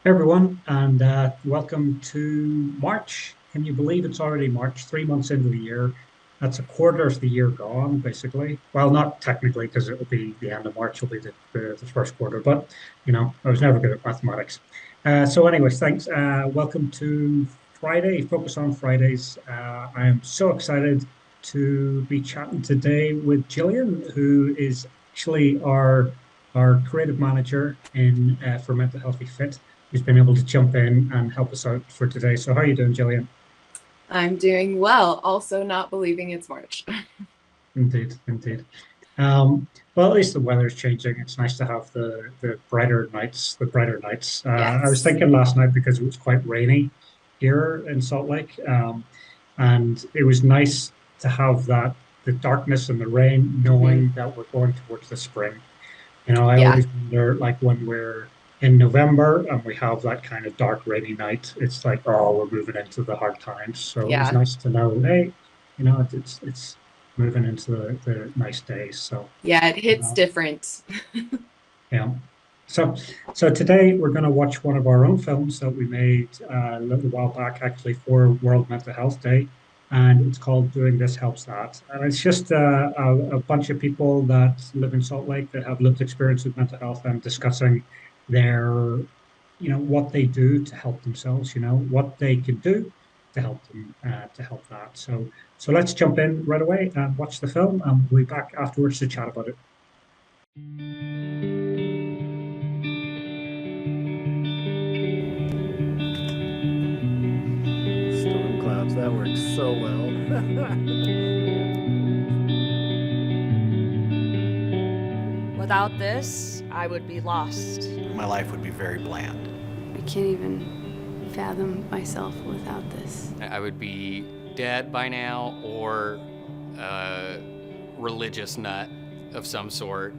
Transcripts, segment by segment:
Hey everyone, and welcome to March. Can you believe it's already March, 3 months into the year? That's a quarter of the year gone, basically. Well, not technically, because it will be the end of March, will be the first quarter, but I was never good at mathematics. Anyways, thanks. Welcome to Friday, Focus on Fridays. I am so excited to be chatting today with Jillian, who is actually our creative manager in for Mental Healthy Fit, who's been able to jump in and help us out for today. So how are you doing, Jillian? I'm doing well, also not believing it's March. Indeed, indeed. Well, at least the weather's changing. It's nice to have the brighter nights, the brighter nights. I was Yes. thinking last night because it was quite rainy here in Salt Lake, and it was nice to have that the darkness and the rain, Hmm. knowing that we're going towards the spring. I Yeah. always wonder, like when we're in November and we have that kind of dark, rainy night, it's like, oh, we're moving into the hard times. So it was Yeah. nice to know, hey, it's moving into the nice days. So, Yeah, it hits uh, different. yeah. So, so today we're going to watch one of our own films that we made a little while back, actually, for World Mental Health Day, and it's called "Doing This Helps That." And it's just a bunch of people that live in Salt Lake that have lived experience with mental health and discussing their, what they do to help themselves, what they can do to help them to help that. So let's jump in right away and watch the film, and we'll be back afterwards to chat about it. Storm clouds, that works so well. Without this, I would be lost. My life would be very bland. I can't even fathom myself without this. I would be dead by now or a religious nut of some sort,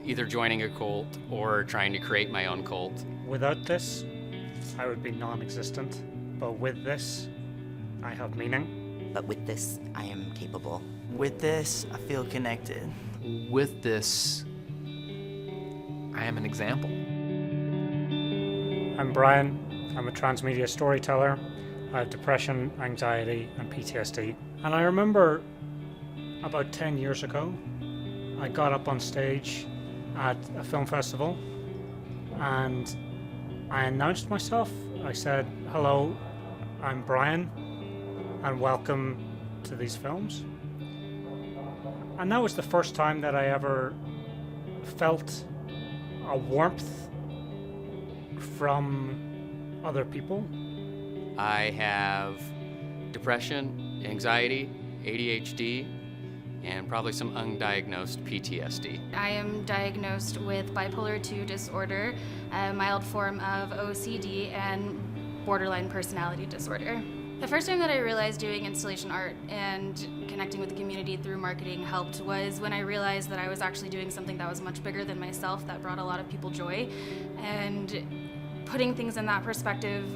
either joining a cult or trying to create my own cult. Without this, I would be non existent. But with this, I have meaning. But with this, I am capable. With this, I feel connected. With this, I am an example. I'm Brian. I'm a transmedia storyteller. I have depression, anxiety, and PTSD. And I remember about 10 years ago, I got up on stage at a film festival and I announced myself. I said, "Hello, I'm Brian, and welcome to these films." And that was the first time that I ever felt a warmth from other people. I have depression, anxiety, ADHD, and probably some undiagnosed PTSD. I am diagnosed with bipolar 2 disorder, a mild form of OCD, and borderline personality disorder. The first time that I realized doing installation art and connecting with the community through marketing helped was when I realized that I was actually doing something that was much bigger than myself, that brought a lot of people joy. And putting things in that perspective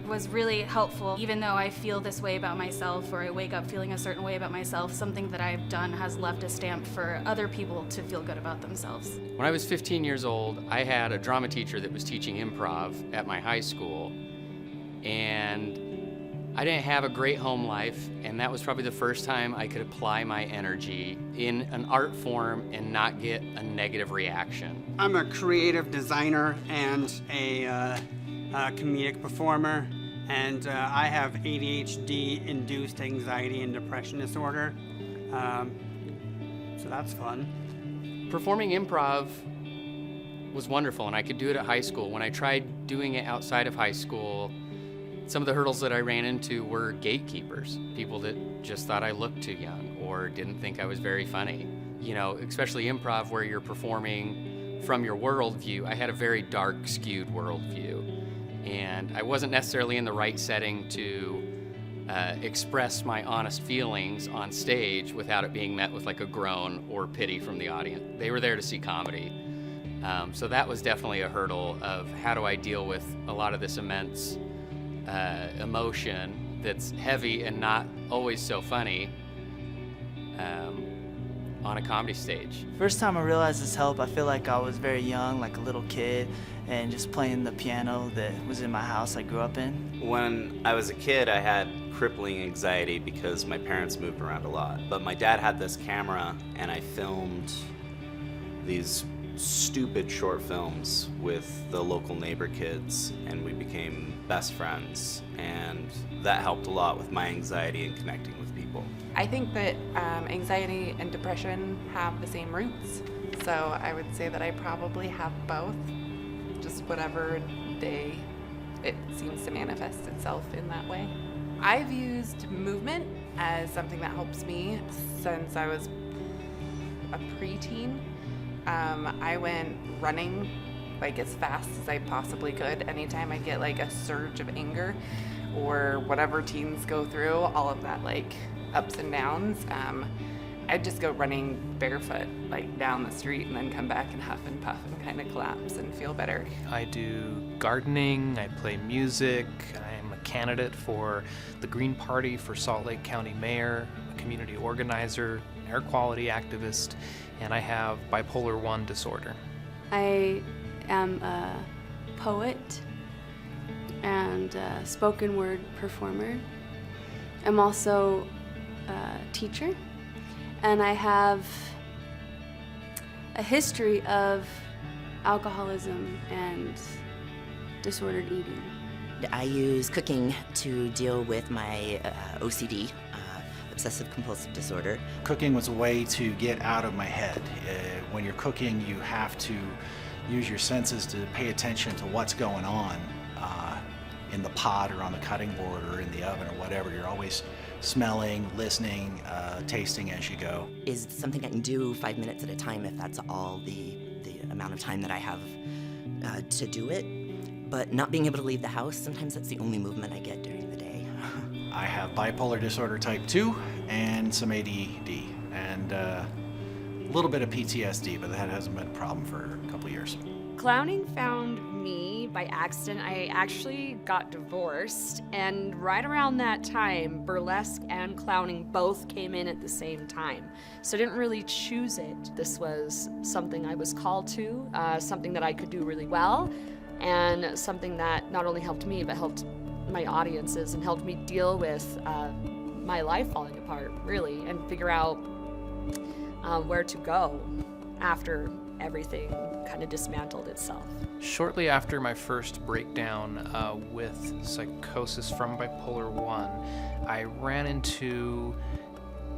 was really helpful. Even though I feel this way about myself, or I wake up feeling a certain way about myself, something that I've done has left a stamp for other people to feel good about themselves. When I was 15 years old, I had a drama teacher that was teaching improv at my high school, and I didn't have a great home life, and that was probably the first time I could apply my energy in an art form and not get a negative reaction. I'm a creative designer and a comedic performer, and I have ADHD-induced anxiety and depression disorder, so that's fun. Performing improv was wonderful, and I could do it at high school. When I tried doing it outside of high school, some of the hurdles that I ran into were gatekeepers, people that just thought I looked too young or didn't think I was very funny. Especially improv where you're performing from your worldview. I had a very dark, skewed worldview, and I wasn't necessarily in the right setting to express my honest feelings on stage without it being met with like a groan or pity from the audience. They were there to see comedy. So that was definitely a hurdle of how do I deal with a lot of this immense emotion that's heavy and not always so funny. on a comedy stage. First time I realized this helped, I feel like I was very young, like a little kid, and just playing the piano that was in my house I grew up in. When I was a kid, I had crippling anxiety because my parents moved around a lot. But my dad had this camera, and I filmed these stupid short films with the local neighbor kids, and we became best friends, and that helped a lot with my anxiety and connecting with people. I think that anxiety and depression have the same roots, so I would say that I probably have both, just whatever day it seems to manifest itself in that way. I've used movement as something that helps me since I was a preteen. I went running like as fast as I possibly could. Anytime I get like a surge of anger or whatever teens go through, all of that like ups and downs, I'd just go running barefoot like down the street and then come back and huff and puff and kind of collapse and feel better. I do gardening, I play music, I'm a candidate for the Green Party for Salt Lake County Mayor, a community organizer, air quality activist, and I have bipolar 1 disorder. I am a poet and a spoken word performer. I'm also a teacher, and I have a history of alcoholism and disordered eating. I use cooking to deal with my OCD, obsessive compulsive disorder. Cooking was a way to get out of my head. When you're cooking, you have to use your senses to pay attention to what's going on in the pot or on the cutting board or in the oven or whatever. You're always smelling, listening, tasting as you go. Is something I can do 5 minutes at a time if that's all the amount of time that I have to do it. But not being able to leave the house, sometimes that's the only movement I get during the day. I have bipolar disorder type 2 and some ADD and a little bit of PTSD, but that hasn't been a problem for a couple years. Clowning found me by accident. I actually got divorced, and right around that time, burlesque and clowning both came in at the same time. So I didn't really choose it. This was something I was called to, something that I could do really well, and something that not only helped me, but helped my audiences and helped me deal with my life falling apart, really, and figure out where to go after everything kind of dismantled itself. Shortly after my first breakdown with psychosis from bipolar 1, I ran into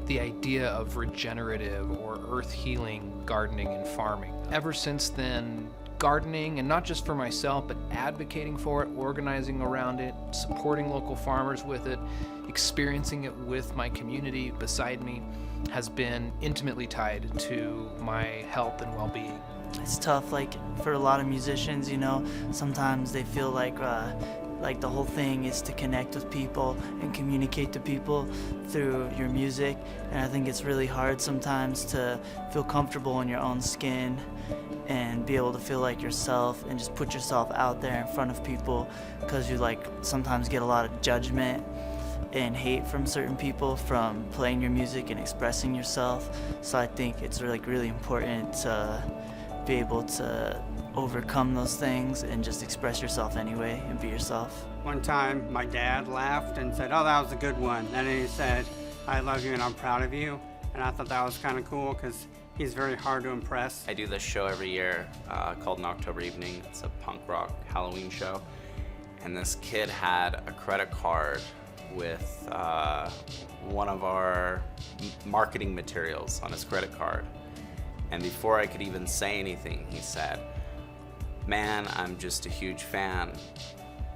the idea of regenerative or earth healing gardening and farming. Ever since then, gardening, and not just for myself, but advocating for it, organizing around it, supporting local farmers with it, experiencing it with my community beside me, has been intimately tied to my health and well-being. It's tough, like for a lot of musicians, you know, sometimes they feel like the whole thing is to connect with people and communicate to people through your music, and I think it's really hard sometimes to feel comfortable in your own skin and be able to feel like yourself and just put yourself out there in front of people, because you like sometimes get a lot of judgment and hate from certain people from playing your music and expressing yourself. So I think it's really important to be able to overcome those things and just express yourself anyway and be yourself. One time my dad laughed and said, "Oh, that was a good one." And then he said, "I love you and I'm proud of you." And I thought that was kind of cool because he's very hard to impress. I do this show every year called An October Evening. It's a punk rock Halloween show. And this kid had a credit card with one of our marketing materials on his credit card. And before I could even say anything, he said, "Man, I'm just a huge fan."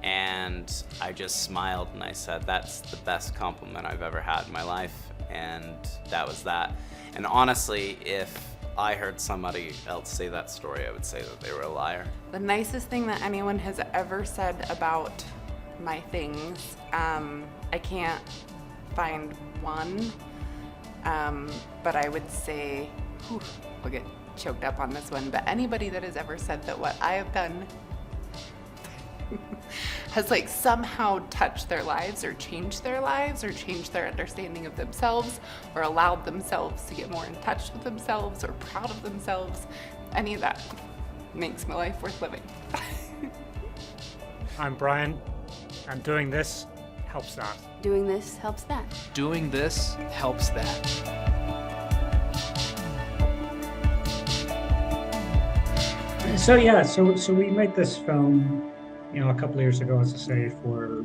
And I just smiled and I said, "That's the best compliment I've ever had in my life." And that was that. And honestly, if I heard somebody else say that story, I would say that they were a liar. The nicest thing that anyone has ever said about my things, I can't find one, but I would say, I'll get choked up on this one, but anybody that has ever said that what I have done has like somehow touched their lives or changed their understanding of themselves or allowed themselves to get more in touch with themselves or proud of themselves, any of that makes my life worth living. I'm Brian, and doing this helps that. Doing this helps that. Doing this helps that. So we made this film, a couple of years ago, as I say, for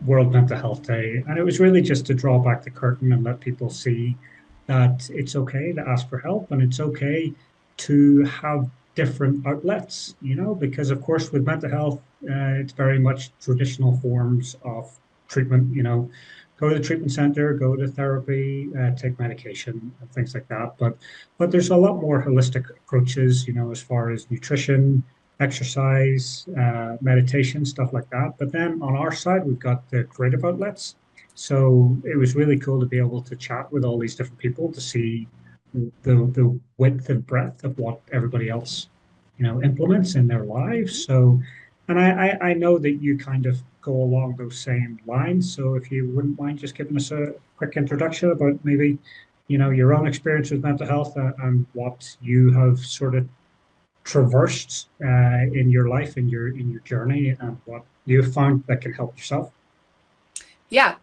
World Mental Health Day, and it was really just to draw back the curtain and let people see that it's okay to ask for help and it's okay to have different outlets, because of course with mental health, it's very much traditional forms of treatment, go to the treatment center, go to therapy, take medication and things like that. But there's a lot more holistic approaches, as far as nutrition, exercise, meditation, stuff like that. But then on our side, we've got the creative outlets. So it was really cool to be able to chat with all these different people to see the width and breadth of what everybody else, implements in their lives. So, and I know that you kind of go along those same lines. So if you wouldn't mind just giving us a quick introduction about maybe, your own experience with mental health and what you have sort of traversed in your life, in your journey, and what you've found that can help yourself. Yeah,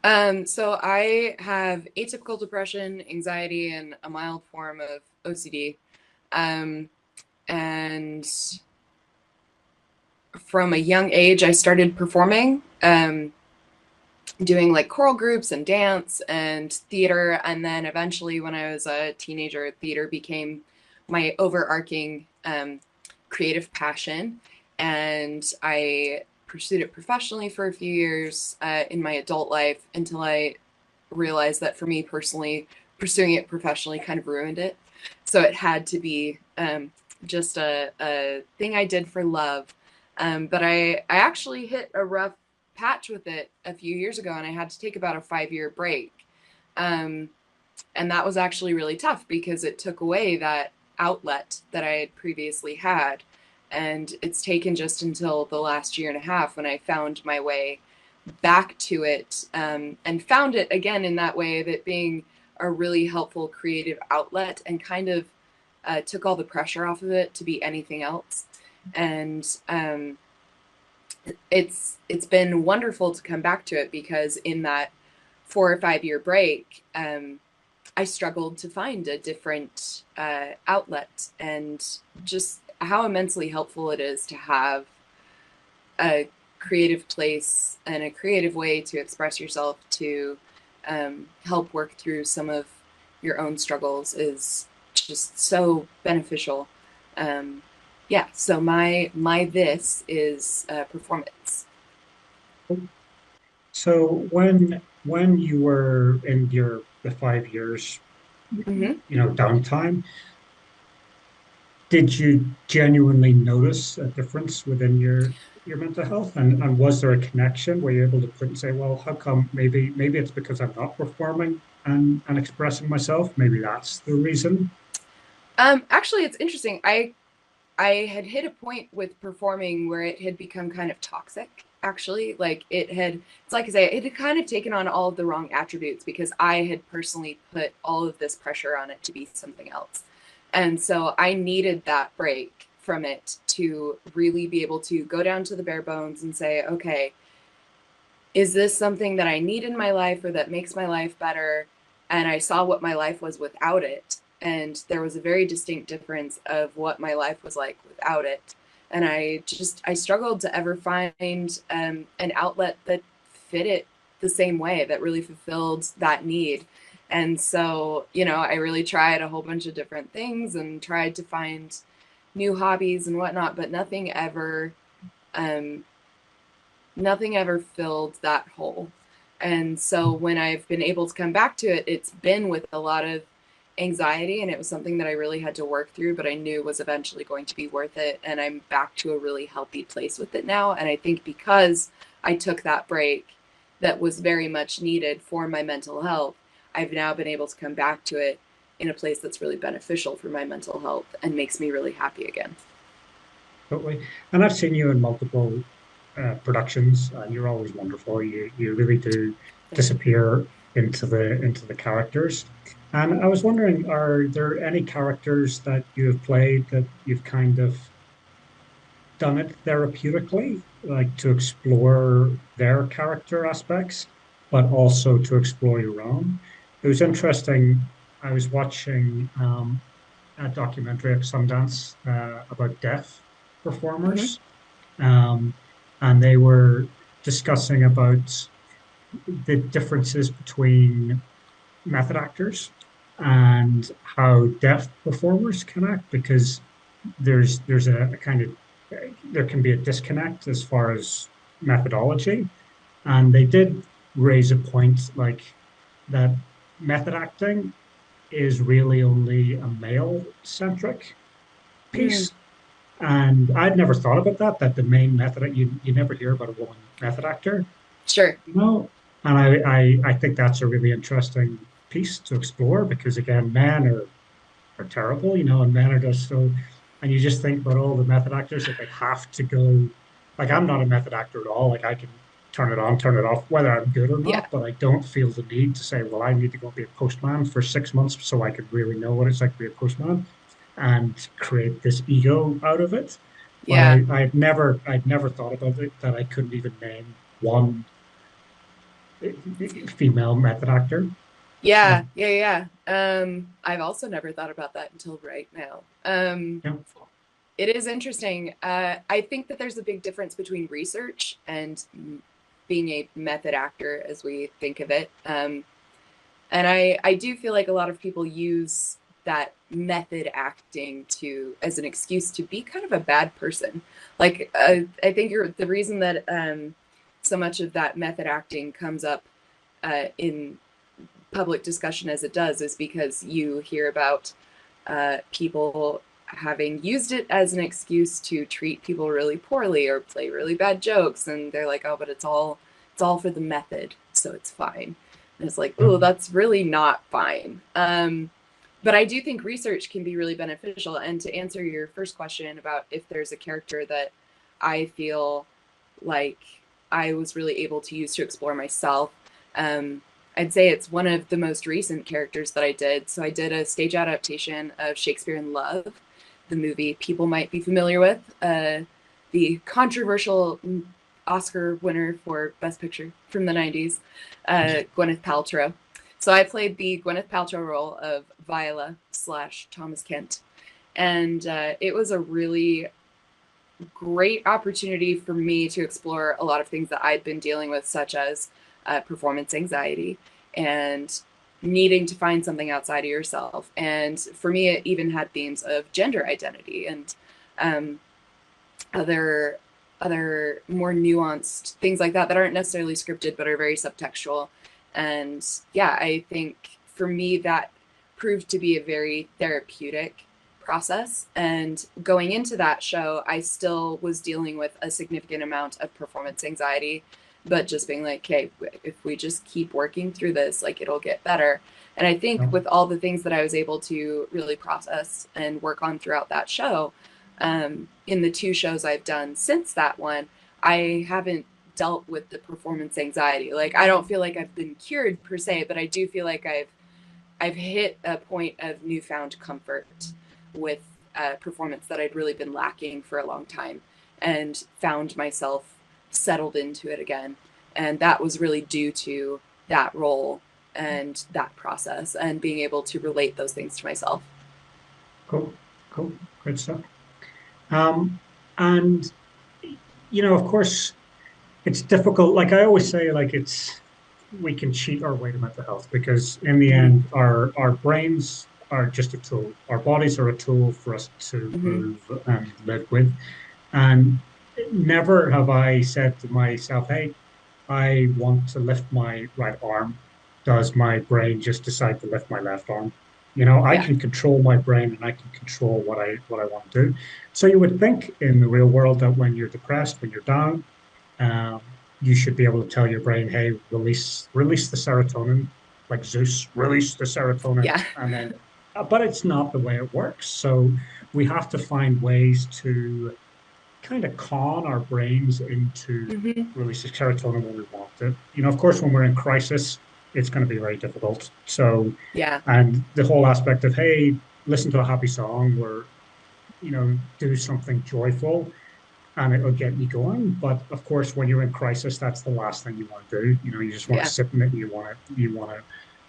so I have atypical depression, anxiety, and a mild form of OCD. And from a young age, I started performing, doing like choral groups and dance and theater. And then eventually, when I was a teenager, theater became my overarching creative passion. And I pursued it professionally for a few years in my adult life until I realized that for me personally, pursuing it professionally kind of ruined it. So it had to be just a thing I did for love. But I actually hit a rough patch with it a few years ago, and I had to take about a 5-year break. And that was actually really tough because it took away that outlet that I had previously had. And it's taken just until the last year and a half when I found my way back to it, and found it again in that way of it being a really helpful creative outlet, and kind of took all the pressure off of it to be anything else. And it's been wonderful to come back to it, because in that 4 or 5 year break, I struggled to find a different outlet, and just how immensely helpful it is to have a creative place and a creative way to express yourself to help work through some of your own struggles is just so beneficial. So my this is performance. So when you were in the 5 years, downtime, did you genuinely notice a difference within your mental health? And was there a connection? Were you able to put and say, well, how come maybe it's because I'm not performing and expressing myself? Maybe that's the reason. Actually, it's interesting. I had hit a point with performing where it had become kind of toxic, actually. It's like I say, it had kind of taken on all of the wrong attributes because I had personally put all of this pressure on it to be something else. And so I needed that break from it to really be able to go down to the bare bones and say, okay, is this something that I need in my life or that makes my life better? And I saw what my life was without it. And there was a very distinct difference of what my life was like without it. And I struggled to ever find an outlet that fit it the same way, that really fulfilled that need. And so, I really tried a whole bunch of different things and tried to find new hobbies and whatnot, but nothing ever filled that hole. And so when I've been able to come back to it, it's been with a lot of anxiety, and it was something that I really had to work through, but I knew was eventually going to be worth it. And I'm back to a really healthy place with it now. And I think because I took that break that was very much needed for my mental health, I've now been able to come back to it in a place that's really beneficial for my mental health and makes me really happy again. Totally. And I've seen you in multiple productions, and you're always wonderful. You really do disappear into the characters. And I was wondering, are there any characters that you have played that you've kind of done it therapeutically, like to explore their character aspects, but also to explore your own? It was interesting. I was watching a documentary at Sundance about deaf performers, um, and they were discussing about the differences between method actors and how deaf performers can act, because there's a kind of there can be a disconnect as far as methodology, and they did raise a point like that method acting is really only a male centric piece. And I'd never thought about that the main method, you never hear about a woman method actor. Sure. You know? And I think that's a really interesting piece to explore, because again, men are terrible, and men are just so, and you just think about all the method actors that they have to go, like I'm not a method actor at all. Like I can turn it on, turn it off, whether I'm good or not, but I don't feel the need to say, well, I need to go be a postman for 6 months so I could really know what it's like to be a postman and create this ego out of it. Yeah. But I'd never thought about it that I couldn't even name one female method actor. Yeah. I've also never thought about that until right now. It is interesting. I think that there's a big difference between research and being a method actor as we think of it. And I do feel like a lot of people use that method acting as an excuse to be kind of a bad person. Like, I think the reason that so much of that method acting comes up in public discussion as it does is because you hear about people having used it as an excuse to treat people really poorly or play really bad jokes, and they're like, oh, but it's all for the method, so it's fine. And it's like, oh, that's really not fine. But I do think research can be really beneficial. And to answer your first question about if there's a character that I feel like I was really able to use to explore myself, I'd say it's one of the most recent characters that I did. So I did a stage adaptation of Shakespeare in Love, the movie people might be familiar with, the controversial Oscar winner for Best Picture from the 90s, Gwyneth Paltrow. So I played the Gwyneth Paltrow role of Viola / Thomas Kent. And it was a really great opportunity for me to explore a lot of things that I'd been dealing with, such as performance anxiety and needing to find something outside of yourself. And for me, it even had themes of gender identity and other more nuanced things like that aren't necessarily scripted, but are very subtextual. And yeah, I think for me, that proved to be a very therapeutic process. And going into that show, I still was dealing with a significant amount of performance anxiety, but just being like, okay, if we just keep working through this, like it'll get better. And I think with all the things that I was able to really process and work on throughout that show, in the 2 shows I've done since that one, I haven't dealt with the performance anxiety. Like, I don't feel like I've been cured per se, but I do feel like I've hit a point of newfound comfort with performance that I'd really been lacking for a long time, and found myself settled into it again. And that was really due to that role and that process and being able to relate those things to myself. Cool. Great stuff. And, of course, it's difficult. Like I always say, like we can cheat our way to mental health, because in the end, our brains are just a tool. Our bodies are a tool for us to move and live with. And never have I said to myself, hey, I want to lift my right arm. Does my brain just decide to lift my left arm? I can control my brain, and I can control what I want to do. So you would think in the real world that when you're depressed, when you're down, you should be able to tell your brain, hey, release the serotonin, like Zeus, release the serotonin. Yeah. And then, but it's not the way it works. So we have to find ways to kind of con our brains into Mhm. releasing serotonin when we want it. Of course, when we're in crisis, it's going to be very difficult. So, Yeah. and the whole aspect of, hey, listen to a happy song or, do something joyful and it'll get you going. But of course, when you're in crisis, that's the last thing you want to do. You just want to Yeah. sit in it. You want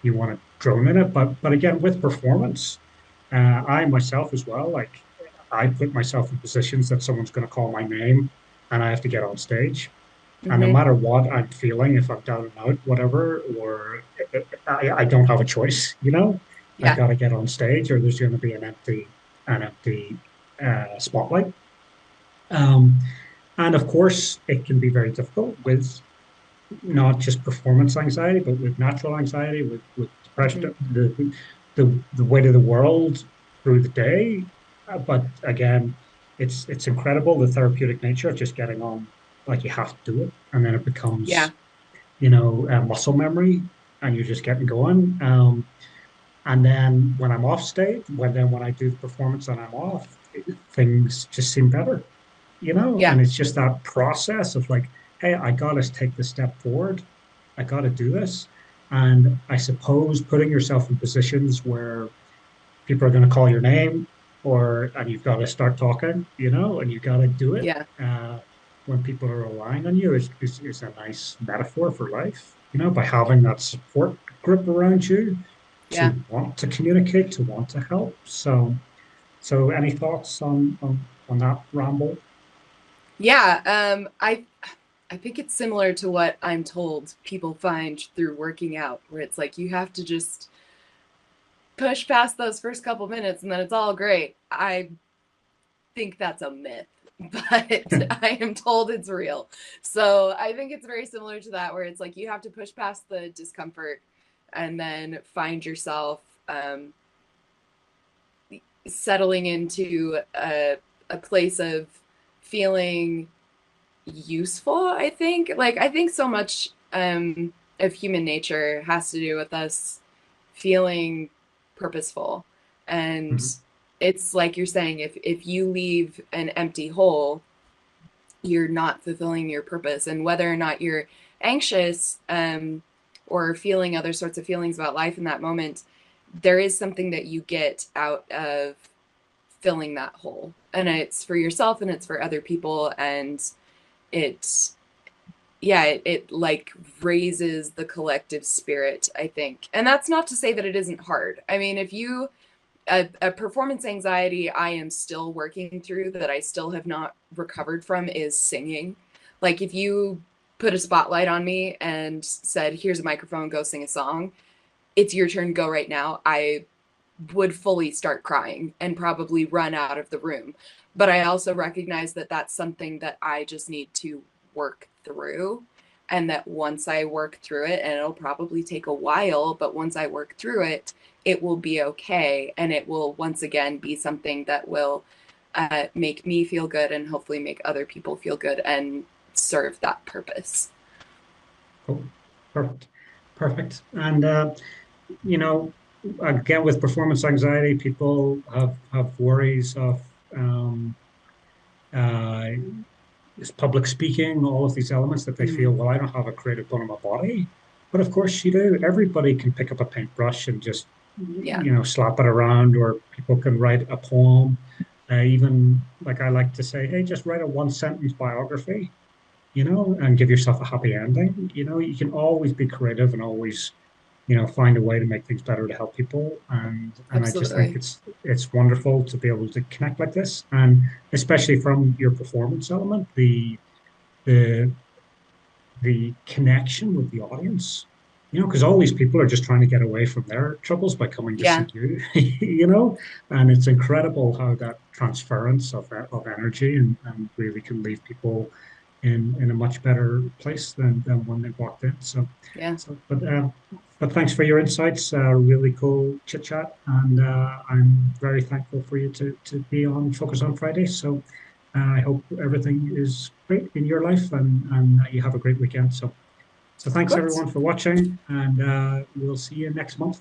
to drone in it. But again, with performance, I myself as well, like I put myself in positions that someone's going to call my name and I have to get on stage. And no Mhm. matter what I'm feeling, if I'm down and out, whatever, or I don't have a choice, I've Yeah. got to get on stage or there's going to be an empty spotlight. Um, and of course, it can be very difficult with not just performance anxiety, but with natural anxiety, with Mhm. depression, the weight of the world through the day. But again, it's incredible the therapeutic nature of just getting on, like you have to do it, and then it Yeah. becomes, muscle memory, and you're just getting going. And then when I'm off stage, when I do the performance and I'm off, things just seem better, Yeah. and it's just that process of like, hey, I got to take the step forward. I got to do this. And I suppose putting yourself in positions where people are going to call your name and you've got to start talking, and you've got to do it Yeah. when people are relying on you is a nice metaphor for life, by having that support group around you Yeah. to want to communicate, to want to help. So any thoughts on that ramble? Yeah. I think it's similar to what I'm told people find through working out, where it's like you have to just push past those first couple minutes and then it's all great. I think that's a myth, but I am told it's real. So I think it's very similar to that, where it's like you have to push past the discomfort and then find yourself settling into a place of feeling useful. I think so much of human nature has to do with us feeling purposeful. And Mhm. it's like you're saying, if you leave an empty hole, you're not fulfilling your purpose. And whether or not you're anxious or feeling other sorts of feelings about life in that moment, there is something that you get out of filling that hole. And it's for yourself and it's for other people. And it it like raises the collective spirit, I think. And that's not to say that it isn't hard. I mean, if you a performance anxiety I am still working through, that I still have not recovered from, is singing. Like if you put a spotlight on me and said, here's a microphone, go sing a song, it's your turn, go right now, I would fully start crying and probably run out of the room. But I also recognize that that's something that I just need to work through. And that once I work through it, and it'll probably take a while, but once I work through it, it will be okay. And it will once again be something that will make me feel good and hopefully make other people feel good and serve that purpose. Cool. Perfect. Perfect. And you know, again, with performance anxiety, people have worries of um, uh, is public speaking, all of these elements that they feel, Mhm. well, I don't have a creative bone in my body. But of course you do. Everybody can pick up a paintbrush and just, Yeah. slap it around, or people can write a poem. Even like I like to say, hey, just write a one sentence biography, and give yourself a happy ending. You can always be creative and always, find a way to make things better to help people. And I just think Absolutely. it's wonderful to be able to connect like this, and especially from your performance element, the the connection with the audience. Because all these people are just trying to get away from their troubles by coming to see Yeah. you, and it's incredible how that transference of energy and really can leave people in a much better place than when they walked in. So, Yeah. but thanks for your insights. Really cool chit chat, and I'm very thankful for you to be on Focus on Friday. So I hope everything is great in your life, and you have a great weekend. So Of thanks course. everyone for watching, and we'll see you next month.